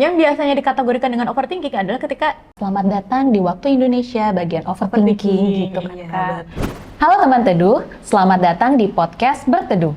yang biasanya dikategorikan dengan overthinking adalah ketika Selamat datang di Waktu Indonesia bagian overthinking gitu kan Iya, Kak. betul. Halo teman teduh, selamat datang di podcast Berteduh.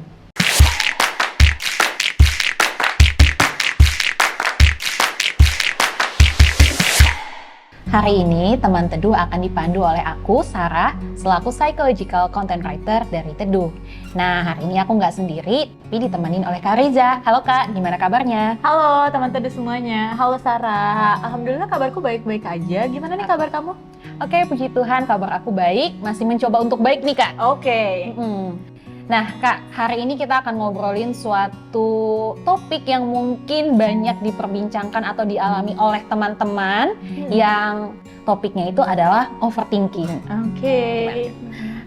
Hari ini teman teduh akan dipandu oleh aku, Sarah, selaku psychological content writer dari Teduh. Nah, hari ini aku nggak sendiri, tapi ditemenin oleh Kak Riza. Halo Kak, gimana kabarnya? Halo teman teduh semuanya, halo Sarah. Alhamdulillah kabarku baik-baik aja. Gimana nih kabar kamu? Oke, puji Tuhan kabar aku baik, masih mencoba untuk baik nih Kak. Oke. Nah Kak, hari ini kita akan ngobrolin suatu topik yang mungkin banyak diperbincangkan atau dialami oleh teman-teman yang topiknya itu adalah overthinking.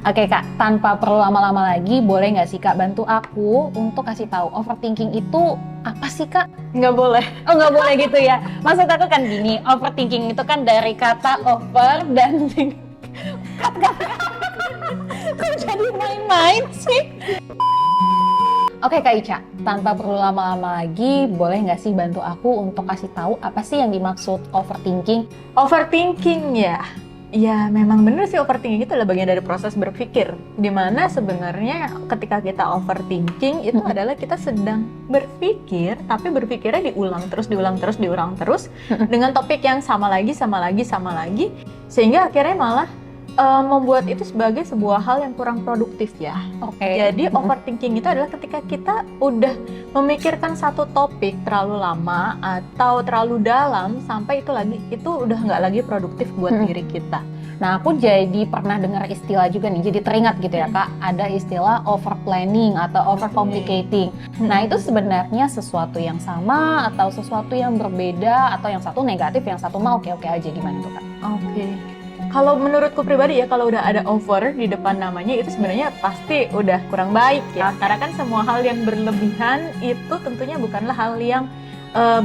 Oke Kak, tanpa perlu lama-lama lagi, boleh nggak sih Kak bantu aku untuk kasih tahu overthinking itu apa sih Kak? Nggak boleh. Oh nggak boleh gitu ya. Maksud aku kan gini, overthinking itu kan dari kata over dan kok jadi main-main sih? Oke Kak Ica, tanpa perlu lama-lama lagi, boleh nggak sih bantu aku untuk kasih tahu apa sih yang dimaksud overthinking? Overthinking ya. Ya memang benar sih, overthinking itu adalah bagian dari proses berpikir. Dimana sebenarnya ketika kita overthinking itu adalah kita sedang berpikir, tapi berpikirnya diulang terus dengan topik yang sama lagi, sehingga akhirnya malah membuat itu sebagai sebuah hal yang kurang produktif ya. Oke. Jadi overthinking itu adalah ketika kita udah memikirkan satu topik terlalu lama atau terlalu dalam sampai itu udah nggak lagi produktif buat diri kita. Nah, aku jadi pernah dengar istilah juga nih, jadi teringat gitu ya Kak, ada istilah over planning atau over complicating. Nah, itu sebenarnya sesuatu yang sama atau sesuatu yang berbeda atau yang satu negatif, yang satu mah oke-oke aja, gimana tuh Kak? Oke. Kalau menurutku pribadi ya, kalau udah ada over di depan namanya itu sebenarnya pasti udah kurang baik ya. Karena kan semua hal yang berlebihan itu tentunya bukanlah hal yang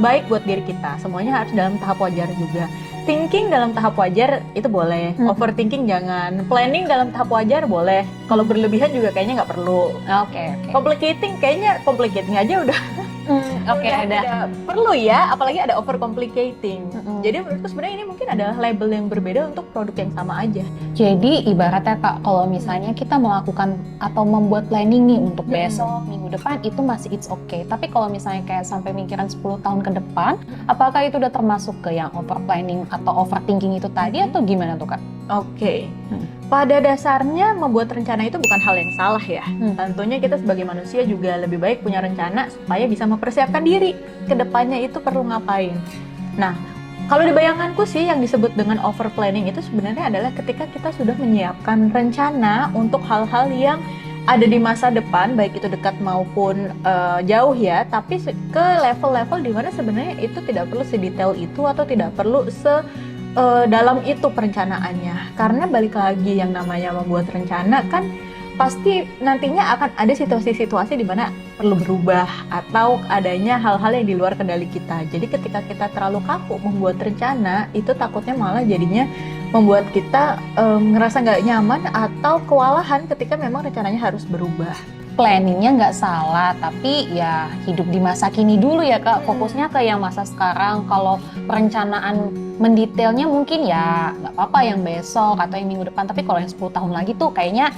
baik buat diri kita. Semuanya harus dalam tahap wajar juga. Thinking dalam tahap wajar itu boleh, overthinking jangan. Planning dalam tahap wajar boleh. Kalau berlebihan juga kayaknya nggak perlu. Oke. Complicating kayaknya complicating aja udah. Oke, ada. Perlu ya, apalagi ada over complicating. Jadi menurutku sebenarnya ini mungkin adalah label yang berbeda untuk produk yang sama aja. Jadi ibaratnya Kak, kalau misalnya kita melakukan atau membuat planning nih untuk besok, minggu depan, itu masih it's okay. Tapi kalau misalnya kayak sampai mikiran 10 tahun ke depan, apakah itu udah termasuk ke yang over planning atau overthinking itu tadi atau gimana tuh Kak? Oke. Pada dasarnya membuat rencana itu bukan hal yang salah ya. Tentunya kita sebagai manusia juga lebih baik punya rencana supaya bisa mempersiapkan diri ke depannya itu perlu ngapain. Nah, kalau di bayanganku sih yang disebut dengan over planning itu sebenarnya adalah ketika kita sudah menyiapkan rencana untuk hal-hal yang ada di masa depan, baik itu dekat maupun jauh ya, tapi ke level-level di mana sebenarnya itu tidak perlu sedetail itu atau tidak perlu dalam itu perencanaannya. Karena balik lagi yang namanya membuat rencana kan pasti nantinya akan ada situasi-situasi di mana perlu berubah atau adanya hal-hal yang di luar kendali kita. Jadi ketika kita terlalu kaku membuat rencana, itu takutnya malah jadinya membuat kita ngerasa nggak nyaman atau kewalahan ketika memang rencananya harus berubah. Planningnya nggak salah, tapi ya hidup di masa kini dulu ya Kak, fokusnya ke yang masa sekarang. Kalau perencanaan mendetailnya mungkin ya nggak apa-apa yang besok atau yang minggu depan, tapi kalau yang 10 tahun lagi tuh kayaknya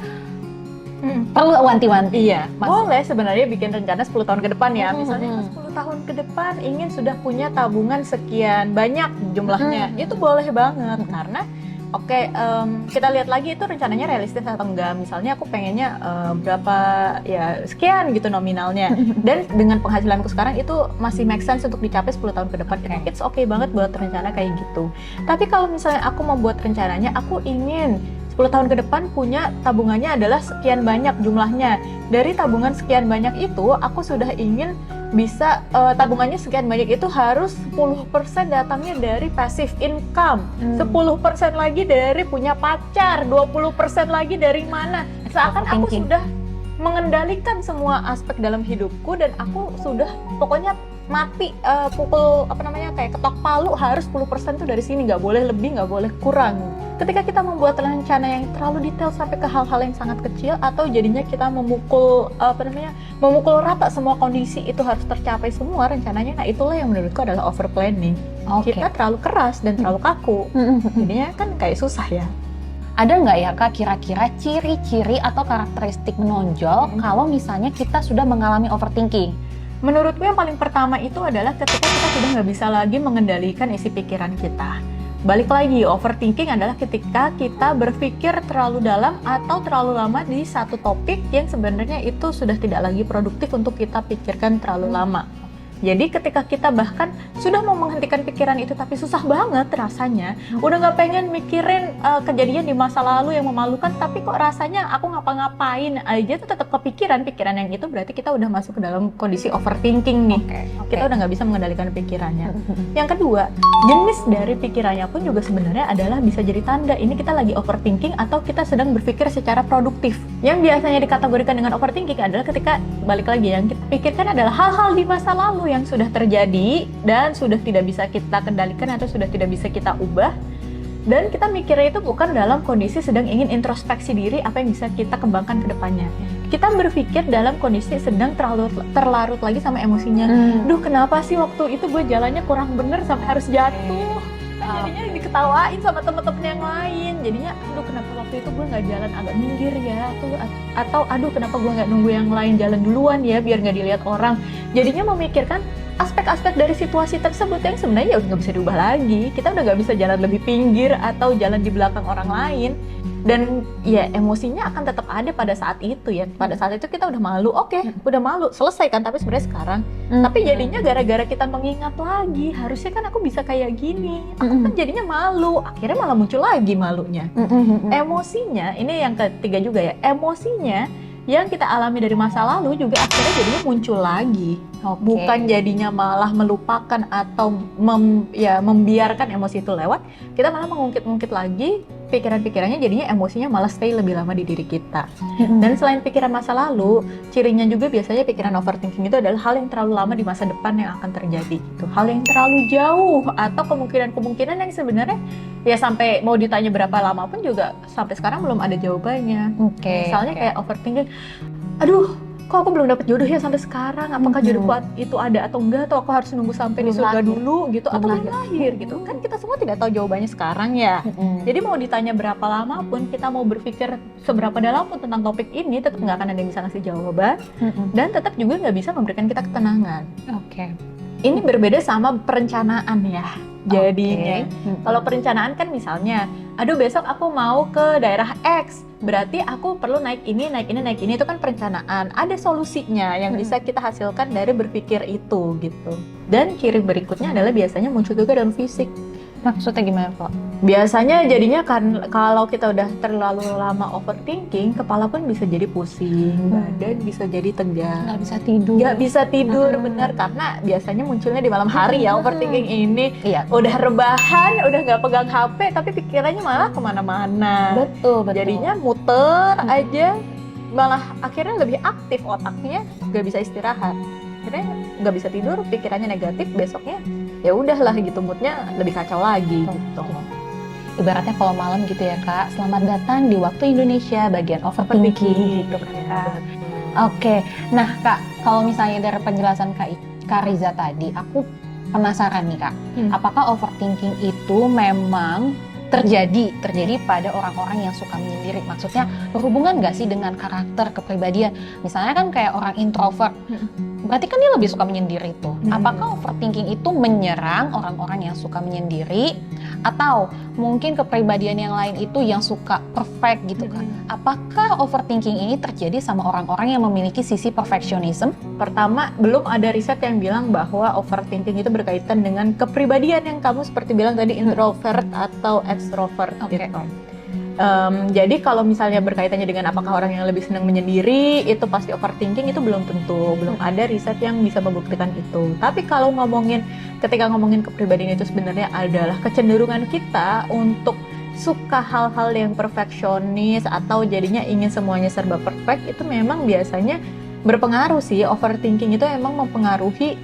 perlu wanti-wanti. Iya, boleh sebenarnya bikin rencana 10 tahun ke depan ya. Misalnya 10 tahun ke depan ingin sudah punya tabungan sekian banyak jumlahnya. Itu boleh banget karena kita lihat lagi itu rencananya realistis atau enggak. Misalnya aku pengennya berapa ya sekian gitu nominalnya. Dan dengan penghasilanku sekarang itu masih make sense untuk dicapai 10 tahun ke depan. It's okay banget buat rencana kayak gitu. Tapi kalau misalnya aku mau buat rencananya, aku ingin 10 tahun ke depan punya tabungannya adalah sekian banyak jumlahnya. Dari tabungan sekian banyak itu, aku sudah ingin bisa tabungannya sekian banyak itu harus 10% datangnya dari passive income, 10% lagi dari punya pacar, 20% lagi dari mana. Seakan aku sudah mengendalikan semua aspek dalam hidupku dan aku sudah pokoknya mati pukul kayak ketok palu, harus 10% tuh dari sini, nggak boleh lebih, nggak boleh kurang. Ketika kita membuat rencana yang terlalu detail sampai ke hal-hal yang sangat kecil, atau jadinya kita memukul rata semua kondisi itu harus tercapai semua rencananya, nah itulah yang menurutku adalah over planning. Kita terlalu keras dan terlalu kaku, jadinya kan kayak susah ya. Ada nggak ya Kak kira-kira ciri-ciri atau karakteristik menonjol kalau misalnya kita sudah mengalami overthinking? Menurutku yang paling pertama itu adalah ketika kita sudah nggak bisa lagi mengendalikan isi pikiran kita. Balik lagi, overthinking adalah ketika kita berpikir terlalu dalam atau terlalu lama di satu topik yang sebenarnya itu sudah tidak lagi produktif untuk kita pikirkan terlalu lama. Jadi ketika kita bahkan sudah mau menghentikan pikiran itu tapi susah banget rasanya, udah nggak pengen mikirin kejadian di masa lalu yang memalukan, tapi kok rasanya aku ngapa-ngapain aja tuh tetap kepikiran pikiran yang itu, berarti kita udah masuk ke dalam kondisi overthinking nih. Kita udah nggak bisa mengendalikan pikirannya. Yang kedua, jenis dari pikirannya pun juga sebenarnya adalah bisa jadi tanda ini kita lagi overthinking atau kita sedang berpikir secara produktif. Yang biasanya dikategorikan dengan overthinking adalah ketika, balik lagi, yang kita pikirkan adalah hal-hal di masa lalu yang sudah terjadi dan sudah tidak bisa kita kendalikan atau sudah tidak bisa kita ubah, dan kita mikirnya itu bukan dalam kondisi sedang ingin introspeksi diri apa yang bisa kita kembangkan ke depannya. Kita berpikir dalam kondisi sedang terlarut lagi sama emosinya. Duh, kenapa sih waktu itu gue jalannya kurang bener sampai harus jatuh, jadinya diketawain sama temen-temen yang lain. Jadinya aduh, kenapa waktu itu gue nggak jalan agak minggir ya, atau aduh, kenapa gue nggak nunggu yang lain jalan duluan ya biar nggak dilihat orang. Jadinya memikirkan aspek-aspek dari situasi tersebut yang sebenarnya udah nggak bisa diubah lagi. Kita udah nggak bisa jalan lebih pinggir atau jalan di belakang orang lain. Dan ya emosinya akan tetap ada pada saat itu ya. Pada saat itu kita udah malu, udah malu, selesai kan. Tapi sebenarnya sekarang, tapi jadinya gara-gara kita mengingat lagi, harusnya kan aku bisa kayak gini. Aku kan jadinya malu, akhirnya malah muncul lagi malunya. Emosinya, ini yang ketiga juga ya, emosinya yang kita alami dari masa lalu juga akhirnya jadinya muncul lagi. Bukan jadinya malah melupakan atau membiarkan emosi itu lewat, kita malah mengungkit-ungkit lagi pikiran-pikirannya, jadinya emosinya malah stay lebih lama di diri kita. Dan selain pikiran masa lalu, cirinya juga biasanya pikiran overthinking itu adalah hal yang terlalu lama di masa depan yang akan terjadi gitu. Hal yang terlalu jauh atau kemungkinan-kemungkinan yang sebenarnya ya sampai mau ditanya berapa lama pun juga sampai sekarang belum ada jawabannya. Misalnya kayak overthinking, aduh, kok aku belum dapat jodoh ya sampai sekarang, apakah jodohku itu ada atau enggak, atau aku harus nunggu sampai di surga dulu gitu, atau belum lahir gitu. Kan kita semua tidak tahu jawabannya sekarang ya. Jadi mau ditanya berapa lama pun, kita mau berpikir seberapa dalam pun tentang topik ini, tetap nggak akan ada yang bisa ngasih jawaban, dan tetap juga nggak bisa memberikan kita ketenangan. Ini berbeda sama perencanaan ya. Jadinya, kalau perencanaan kan misalnya, aduh besok aku mau ke daerah X, berarti aku perlu naik ini, itu kan perencanaan. Ada solusinya yang bisa kita hasilkan dari berpikir itu gitu. Dan ciri berikutnya adalah biasanya muncul juga dalam fisik. Maksudnya gimana kok? Biasanya jadinya kan kalau kita udah terlalu lama overthinking, kepala pun bisa jadi pusing, badan bisa jadi tegang, nggak bisa tidur, bener, karena biasanya munculnya di malam hari ya overthinking ini. Udah rebahan, udah nggak pegang HP, tapi pikirannya malah kemana-mana. Betul. Jadinya muter aja, malah akhirnya lebih aktif otaknya, nggak bisa istirahat. Akhirnya nggak bisa tidur, pikirannya negatif, besoknya ya udahlah gitu, moodnya lebih kacau lagi gitu. Ibaratnya kalau malam gitu ya Kak, selamat datang di waktu Indonesia bagian overthinking gitu kan. Nah Kak, kalau misalnya dari penjelasan Kak Riza tadi, aku penasaran nih Kak, apakah overthinking itu memang terjadi pada orang-orang yang suka menyendiri? Maksudnya berhubungan nggak sih dengan karakter kepribadian? Misalnya kan kayak orang introvert, berarti kan dia lebih suka menyendiri tuh. Apakah overthinking itu menyerang orang-orang yang suka menyendiri, atau mungkin kepribadian yang lain itu yang suka perfect gitu kan? Apakah overthinking ini terjadi sama orang-orang yang memiliki sisi perfectionism? Pertama, belum ada riset yang bilang bahwa overthinking itu berkaitan dengan kepribadian yang kamu seperti bilang tadi, introvert atau extrovert gitu. Jadi kalau misalnya berkaitannya dengan apakah orang yang lebih senang menyendiri itu pasti overthinking, itu belum tentu, belum ada riset yang bisa membuktikan itu. Tapi kalau ketika ngomongin kepribadian itu sebenarnya adalah kecenderungan kita untuk suka hal-hal yang perfeksionis atau jadinya ingin semuanya serba perfect, itu memang biasanya berpengaruh sih. Overthinking itu emang mempengaruhi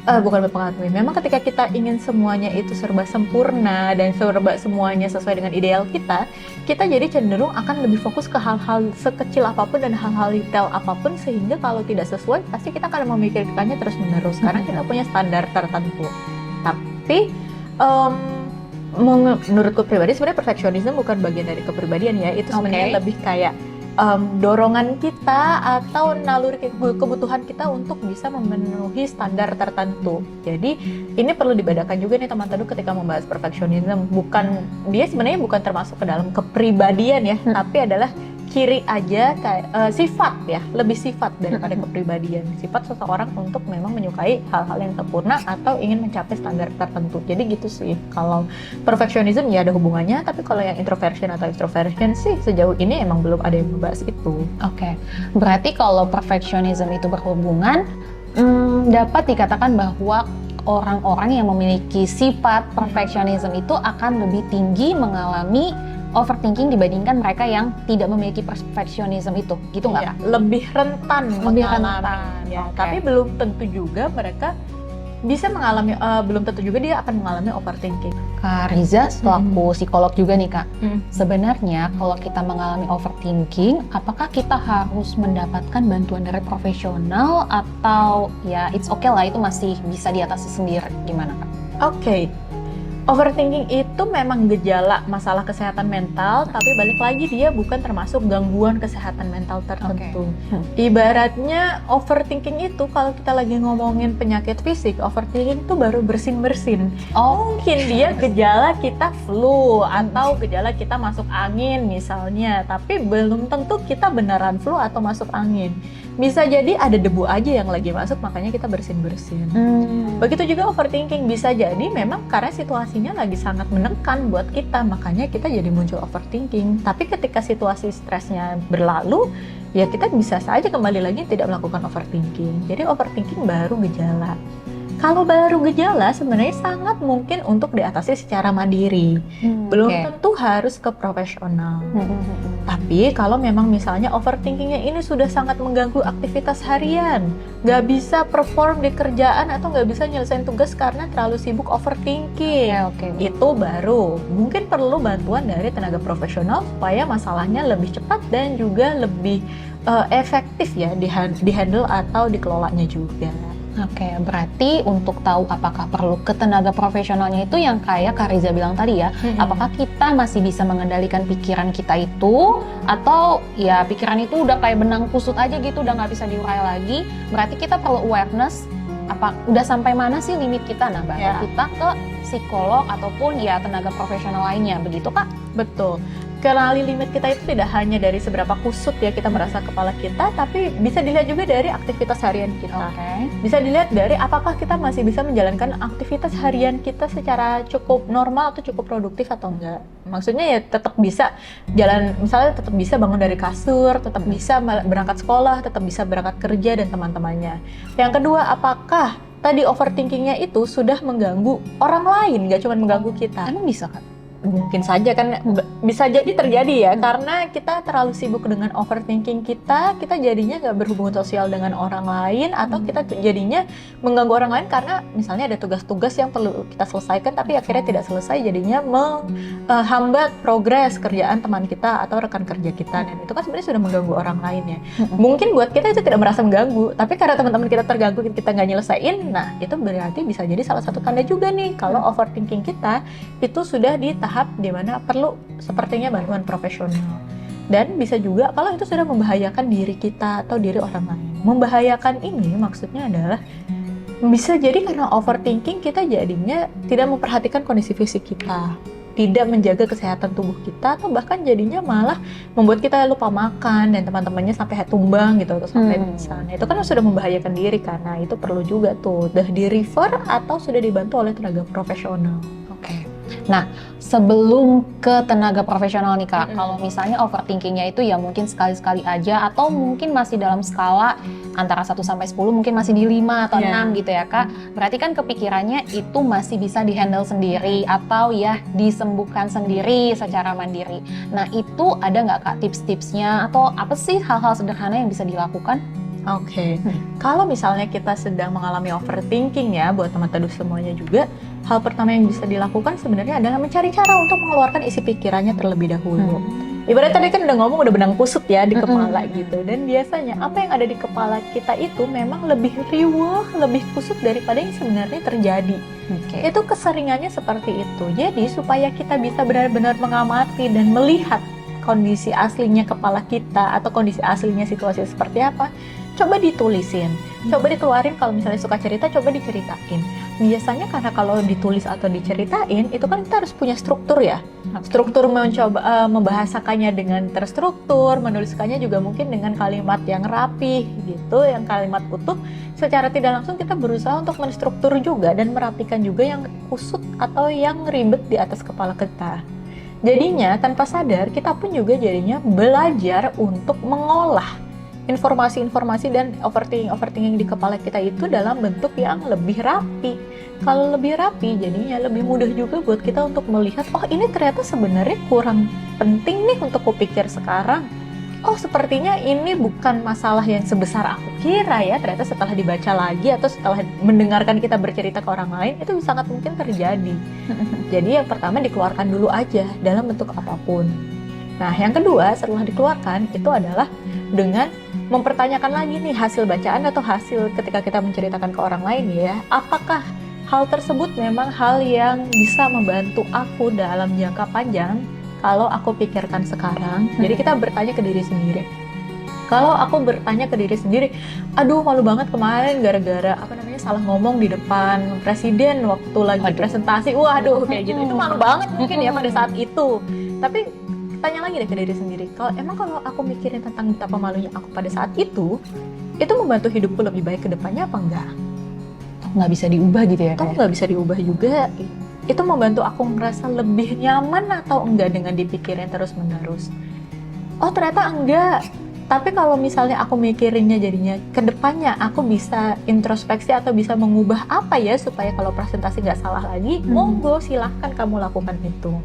Bukan mempengaruhi. Memang ketika kita ingin semuanya itu serba sempurna dan serba semuanya sesuai dengan ideal kita jadi cenderung akan lebih fokus ke hal-hal sekecil apapun dan hal-hal detail apapun, sehingga kalau tidak sesuai pasti kita akan memikirkannya terus-menerus karena kita punya standar tertentu. Tapi menurutku pribadi sebenarnya perfeksionisme bukan bagian dari kepribadian ya. Itu sebenarnya lebih kayak dorongan kita atau naluri kebutuhan kita untuk bisa memenuhi standar tertentu. Jadi ini perlu dibedakan juga nih teman-teman ketika membahas perfeksionisme. Dia sebenarnya bukan termasuk ke dalam kepribadian ya, tapi adalah ciri aja kayak sifat ya, lebih sifat daripada kepribadian. Sifat seseorang untuk memang menyukai hal-hal yang sempurna atau ingin mencapai standar tertentu. Jadi gitu sih. Kalau perfectionism ya ada hubungannya, tapi kalau yang introversion atau extroversion sih sejauh ini emang belum ada yang membahas itu. Oke. Berarti kalau perfectionism itu berhubungan, dapat dikatakan bahwa orang-orang yang memiliki sifat perfectionism itu akan lebih tinggi mengalami overthinking dibandingkan mereka yang tidak memiliki perfectionism itu, gitu nggak? Iya, lebih rentan mengalami. Ya, Okay. tapi belum tentu juga mereka bisa mengalami, belum tentu juga dia akan mengalami overthinking. Kak Riza, selaku psikolog juga nih Kak, Hmm. sebenarnya kalau kita mengalami overthinking, apakah kita harus mendapatkan bantuan dari profesional atau ya it's okay lah, itu masih bisa diatasi sendiri, gimana Kak? Oke. Overthinking itu memang gejala masalah kesehatan mental, tapi balik lagi dia bukan termasuk gangguan kesehatan mental tertentu. Ibaratnya overthinking itu kalau kita lagi ngomongin penyakit fisik, overthinking itu baru bersin-bersin. Mungkin dia gejala kita flu atau gejala kita masuk angin misalnya, tapi belum tentu kita beneran flu atau masuk angin. Bisa jadi ada debu aja yang lagi masuk, makanya kita bersin-bersin. Begitu juga overthinking, bisa jadi memang karena situasinya lagi sangat menekan buat kita, makanya kita jadi muncul overthinking. Tapi ketika situasi stresnya berlalu, ya kita bisa saja kembali lagi tidak melakukan overthinking. Jadi overthinking baru gejala. Kalau baru gejala sebenarnya sangat mungkin untuk diatasi secara mandiri. Belum tentu harus ke profesional. Tapi kalau memang misalnya overthinkingnya ini sudah sangat mengganggu aktivitas harian, nggak bisa perform di kerjaan atau nggak bisa nyelesain tugas karena terlalu sibuk overthinking, itu baru mungkin perlu bantuan dari tenaga profesional supaya masalahnya lebih cepat dan juga lebih efektif ya dihandle atau dikelolanya juga. Oke, berarti untuk tahu apakah perlu ke tenaga profesionalnya itu yang kayak Kak Riza bilang tadi ya, apakah kita masih bisa mengendalikan pikiran kita itu, atau ya pikiran itu udah kayak benang kusut aja gitu, udah nggak bisa diurai lagi, berarti kita perlu awareness, udah sampai mana sih limit kita, nah baru kita ke psikolog ataupun ya tenaga profesional lainnya, begitu Kak? Betul. Kenali limit kita itu tidak hanya dari seberapa kusut ya kita merasa kepala kita, tapi bisa dilihat juga dari aktivitas harian kita. Bisa dilihat dari apakah kita masih bisa menjalankan aktivitas harian kita secara cukup normal atau cukup produktif atau enggak. Maksudnya ya tetap bisa jalan, misalnya tetap bisa bangun dari kasur, tetap bisa berangkat sekolah, tetap bisa berangkat kerja dan teman-temannya. Yang kedua, apakah tadi overthinkingnya itu sudah mengganggu orang lain, nggak cuma mengganggu kita? Emang bisa Kak? Mungkin saja kan, bisa jadi terjadi ya, karena kita terlalu sibuk dengan overthinking kita jadinya nggak berhubungan sosial dengan orang lain, atau kita jadinya mengganggu orang lain karena misalnya ada tugas-tugas yang perlu kita selesaikan tapi akhirnya tidak selesai, jadinya menghambat progres kerjaan teman kita atau rekan kerja kita, dan itu kan sebenarnya sudah mengganggu orang lain ya. Mungkin buat kita itu tidak merasa mengganggu, tapi karena teman-teman kita terganggu, kita nggak nyelesain, nah itu berarti bisa jadi salah satu tanda juga nih kalau overthinking kita itu sudah di tahap dimana perlu sepertinya bantuan profesional. Dan bisa juga kalau itu sudah membahayakan diri kita atau diri orang lain. Membahayakan ini maksudnya adalah bisa jadi karena overthinking kita jadinya tidak memperhatikan kondisi fisik kita, tidak menjaga kesehatan tubuh kita, atau bahkan jadinya malah membuat kita lupa makan dan teman-temannya sampai tumbang gitu atau sampai pingsan. Itu kan sudah membahayakan diri, karena itu perlu juga tuh udah di refer atau sudah dibantu oleh tenaga profesional. Nah, sebelum ke tenaga profesional nih Kak, kalau misalnya overthinkingnya itu ya mungkin sekali-sekali aja, atau mungkin masih dalam skala antara 1 sampai 10, mungkin masih di 5 atau 6 gitu ya Kak. Berarti kan kepikirannya itu masih bisa dihandle sendiri atau ya disembuhkan sendiri secara mandiri. Nah, itu ada nggak Kak tips-tipsnya, atau apa sih hal-hal sederhana yang bisa dilakukan? Oke. Kalau misalnya kita sedang mengalami overthinking ya, buat teman teduh semuanya juga, hal pertama yang bisa dilakukan sebenarnya adalah mencari cara untuk mengeluarkan isi pikirannya terlebih dahulu. Ibaratnya tadi kan udah ngomong, udah benang kusut ya di kepala gitu. Dan biasanya apa yang ada di kepala kita itu memang lebih riweuh, lebih kusut daripada yang sebenarnya terjadi. Itu keseringannya seperti itu. Jadi supaya kita bisa benar-benar mengamati dan melihat kondisi aslinya kepala kita atau kondisi aslinya situasi seperti apa, coba ditulisin, coba dikeluarin. Kalau misalnya suka cerita, coba diceritain. Biasanya karena kalau ditulis atau diceritain, itu kan kita harus punya struktur ya. Struktur mencoba membahasakannya dengan terstruktur, menuliskannya juga mungkin dengan kalimat yang rapi gitu, yang kalimat utuh. Secara tidak langsung kita berusaha untuk menstruktur juga dan merapikan juga yang kusut atau yang ribet di atas kepala kita. Jadinya tanpa sadar kita pun juga jadinya belajar untuk mengolah informasi-informasi dan overthinking di kepala kita itu dalam bentuk yang lebih rapi. Kalau lebih rapi, jadinya lebih mudah juga buat kita untuk melihat, oh ini ternyata sebenarnya kurang penting nih untuk kupikir sekarang. Oh sepertinya ini bukan masalah yang sebesar aku kira ya. Ternyata setelah dibaca lagi atau setelah mendengarkan kita bercerita ke orang lain, itu sangat mungkin terjadi. Jadi yang pertama dikeluarkan dulu aja dalam bentuk apapun. Nah yang kedua setelah dikeluarkan itu adalah dengan mempertanyakan lagi nih hasil bacaan atau hasil ketika kita menceritakan ke orang lain ya, apakah hal tersebut memang hal yang bisa membantu aku dalam jangka panjang kalau aku pikirkan sekarang. Jadi kita bertanya ke diri sendiri. Kalau aku bertanya ke diri sendiri, aduh malu banget kemarin gara-gara salah ngomong di depan presiden waktu lagi presentasi, waduh kayak gitu, itu malu banget mungkin ya pada saat itu. Tapi tanya lagi deh ke diri sendiri, kalau aku mikirin tentang betapa malunya aku pada saat itu membantu hidupku lebih baik ke depannya apa enggak? Nggak bisa diubah gitu ya? Nggak bisa diubah juga. Itu membantu aku ngerasa lebih nyaman atau enggak dengan dipikirin terus-menerus? Oh ternyata enggak. Tapi kalau misalnya aku mikirinnya jadinya ke depannya aku bisa introspeksi atau bisa mengubah apa ya supaya kalau presentasi nggak salah lagi, monggo silahkan kamu lakukan itu.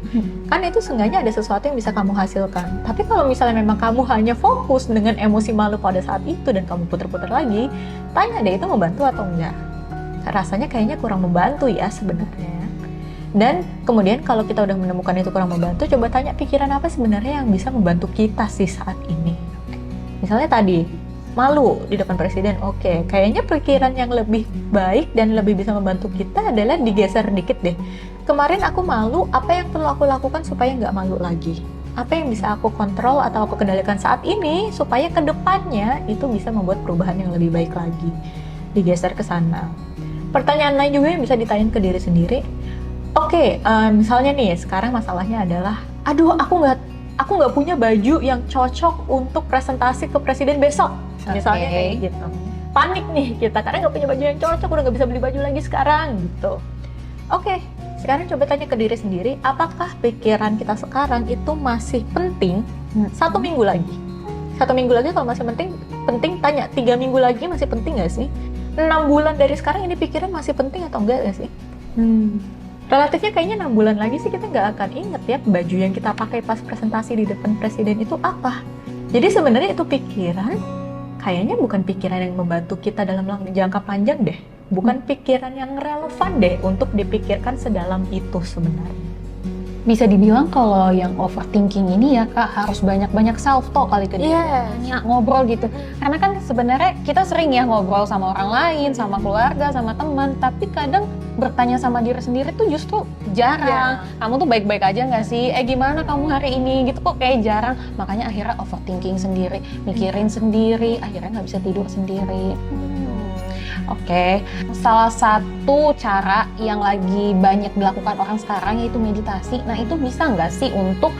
Kan itu seenggaknya ada sesuatu yang bisa kamu hasilkan. Tapi kalau misalnya memang kamu hanya fokus dengan emosi malu pada saat itu dan kamu putar-putar lagi, tanya deh itu membantu atau enggak. Rasanya kayaknya kurang membantu ya sebenarnya. Dan kemudian kalau kita udah menemukan itu kurang membantu, coba tanya pikiran apa sebenarnya yang bisa membantu kita sih saat ini. Misalnya tadi, malu di depan presiden, oke, kayaknya pikiran yang lebih baik dan lebih bisa membantu kita adalah digeser dikit deh. Kemarin aku malu, apa yang perlu aku lakukan supaya nggak malu lagi? Apa yang bisa aku kontrol atau aku kendalikan saat ini supaya ke depannya itu bisa membuat perubahan yang lebih baik lagi? Digeser ke sana. Pertanyaan lain juga yang bisa ditanyain ke diri sendiri, oke, misalnya nih, sekarang masalahnya adalah, aduh aku nggak punya baju yang cocok untuk presentasi ke presiden besok, misalnya kayak gitu. Panik nih kita karena nggak punya baju yang cocok, udah nggak bisa beli baju lagi sekarang gitu. Oke, sekarang coba tanya ke diri sendiri, apakah pikiran kita sekarang itu masih penting 1 minggu lagi? 1 minggu lagi kalau masih penting tanya 3 minggu lagi masih penting nggak sih? 6 bulan dari sekarang ini pikiran masih penting atau enggak nggak sih? Relatifnya kayaknya 6 bulan lagi sih kita nggak akan inget ya baju yang kita pakai pas presentasi di depan presiden itu apa. Jadi sebenarnya itu pikiran, kayaknya bukan pikiran yang membantu kita dalam jangka panjang deh. Bukan pikiran yang relevan deh untuk dipikirkan sedalam itu sebenarnya. Bisa dibilang kalau yang overthinking ini ya Kak harus banyak-banyak self-talk kali ke dia, tanya, ngobrol gitu. Karena kan sebenarnya kita sering ya ngobrol sama orang lain, sama keluarga, sama teman, tapi kadang bertanya sama diri sendiri tuh justru jarang. Kamu tuh baik-baik aja nggak sih? Gimana kamu hari ini? Gitu kok kayak jarang. Makanya akhirnya overthinking sendiri, mikirin sendiri, akhirnya nggak bisa tidur sendiri. Oke, salah satu cara yang lagi banyak dilakukan orang sekarang yaitu meditasi. Nah itu bisa nggak sih untuk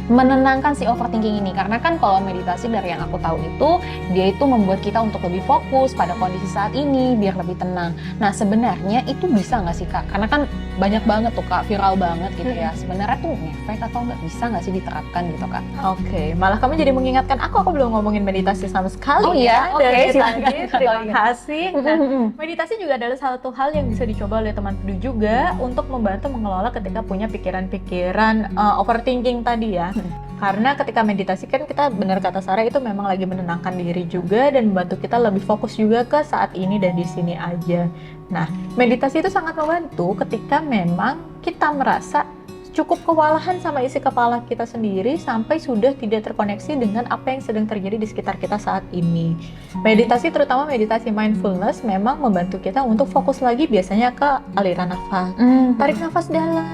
menenangkan si overthinking ini? Karena kan kalau meditasi dari yang aku tahu itu, dia itu membuat kita untuk lebih fokus pada kondisi saat ini, biar lebih tenang. Nah sebenarnya itu bisa nggak sih Kak? Karena kan banyak banget tuh Kak, viral banget gitu ya. Sebenarnya tuh ngefek atau nggak, bisa nggak sih diterapkan gitu Kak? Oke, malah kamu jadi mengingatkan aku belum ngomongin meditasi sama sekali. Oh iya, oke, silakan. Terima kasih. Nah, meditasi juga adalah satu hal yang bisa dicoba oleh teman teduh juga untuk membantu mengelola ketika punya pikiran-pikiran overthinking tadi ya. Karena ketika meditasi kan kita, benar kata Sarah, itu memang lagi menenangkan diri juga dan membantu kita lebih fokus juga ke saat ini dan di sini aja. Nah, meditasi itu sangat membantu ketika memang kita merasa cukup kewalahan sama isi kepala kita sendiri sampai sudah tidak terkoneksi dengan apa yang sedang terjadi di sekitar kita saat ini. Meditasi, terutama meditasi mindfulness, memang membantu kita untuk fokus lagi biasanya ke aliran nafas. Tarik nafas dalam,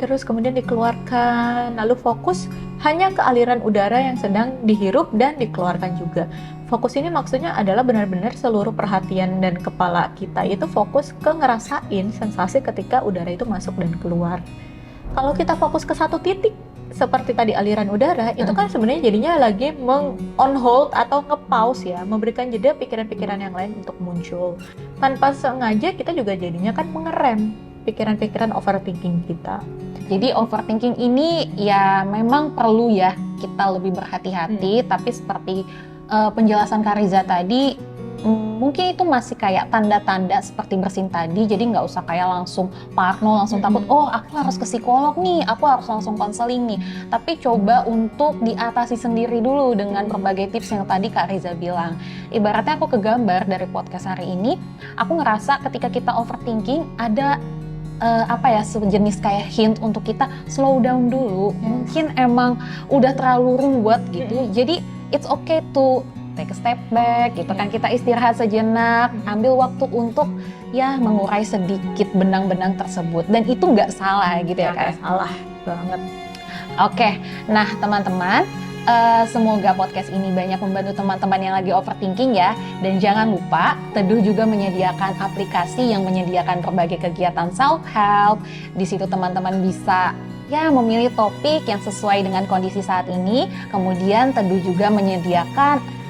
terus kemudian dikeluarkan, lalu fokus hanya ke aliran udara yang sedang dihirup dan dikeluarkan juga. Fokus ini maksudnya adalah benar-benar seluruh perhatian dan kepala kita itu fokus ke ngerasain sensasi ketika udara itu masuk dan keluar. Kalau kita fokus ke satu titik, seperti tadi aliran udara, itu kan sebenarnya jadinya lagi on hold atau nge-pause ya, memberikan jeda pikiran-pikiran yang lain untuk muncul. Tanpa sengaja kita juga jadinya kan mengerem pikiran-pikiran overthinking kita. Jadi overthinking ini ya memang perlu ya kita lebih berhati-hati, tapi seperti penjelasan Kak Riza tadi, mungkin itu masih kayak tanda-tanda seperti bersin tadi, jadi nggak usah kayak langsung parno, langsung takut, oh aku harus ke psikolog nih, aku harus langsung konseling nih. Tapi coba untuk diatasi sendiri dulu dengan berbagai tips yang tadi Kak Riza bilang. Ibaratnya aku kegambar dari podcast hari ini, aku ngerasa ketika kita overthinking ada sejenis kayak hint untuk kita slow down dulu. Mungkin emang udah terlalu ruwet gitu, jadi it's okay to take a step back gitu kan, kita istirahat sejenak, ambil waktu untuk ya mengurai sedikit benang-benang tersebut, dan itu nggak salah gitu ya Kak? Nggak salah banget. Oke, nah teman-teman, semoga podcast ini banyak membantu teman-teman yang lagi overthinking ya, dan jangan lupa Teduh juga menyediakan aplikasi yang menyediakan berbagai kegiatan self-help. Di situ teman-teman bisa ya memilih topik yang sesuai dengan kondisi saat ini. Kemudian Teduh juga menyediakan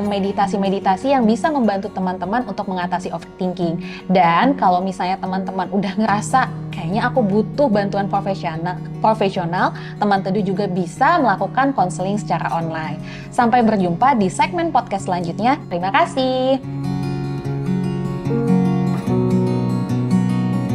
meditasi-meditasi yang bisa membantu teman-teman untuk mengatasi overthinking. Dan kalau misalnya teman-teman udah ngerasa kayaknya aku butuh bantuan profesional, Teman Teduh juga bisa melakukan konseling secara online. Sampai berjumpa di segmen podcast selanjutnya. Terima kasih.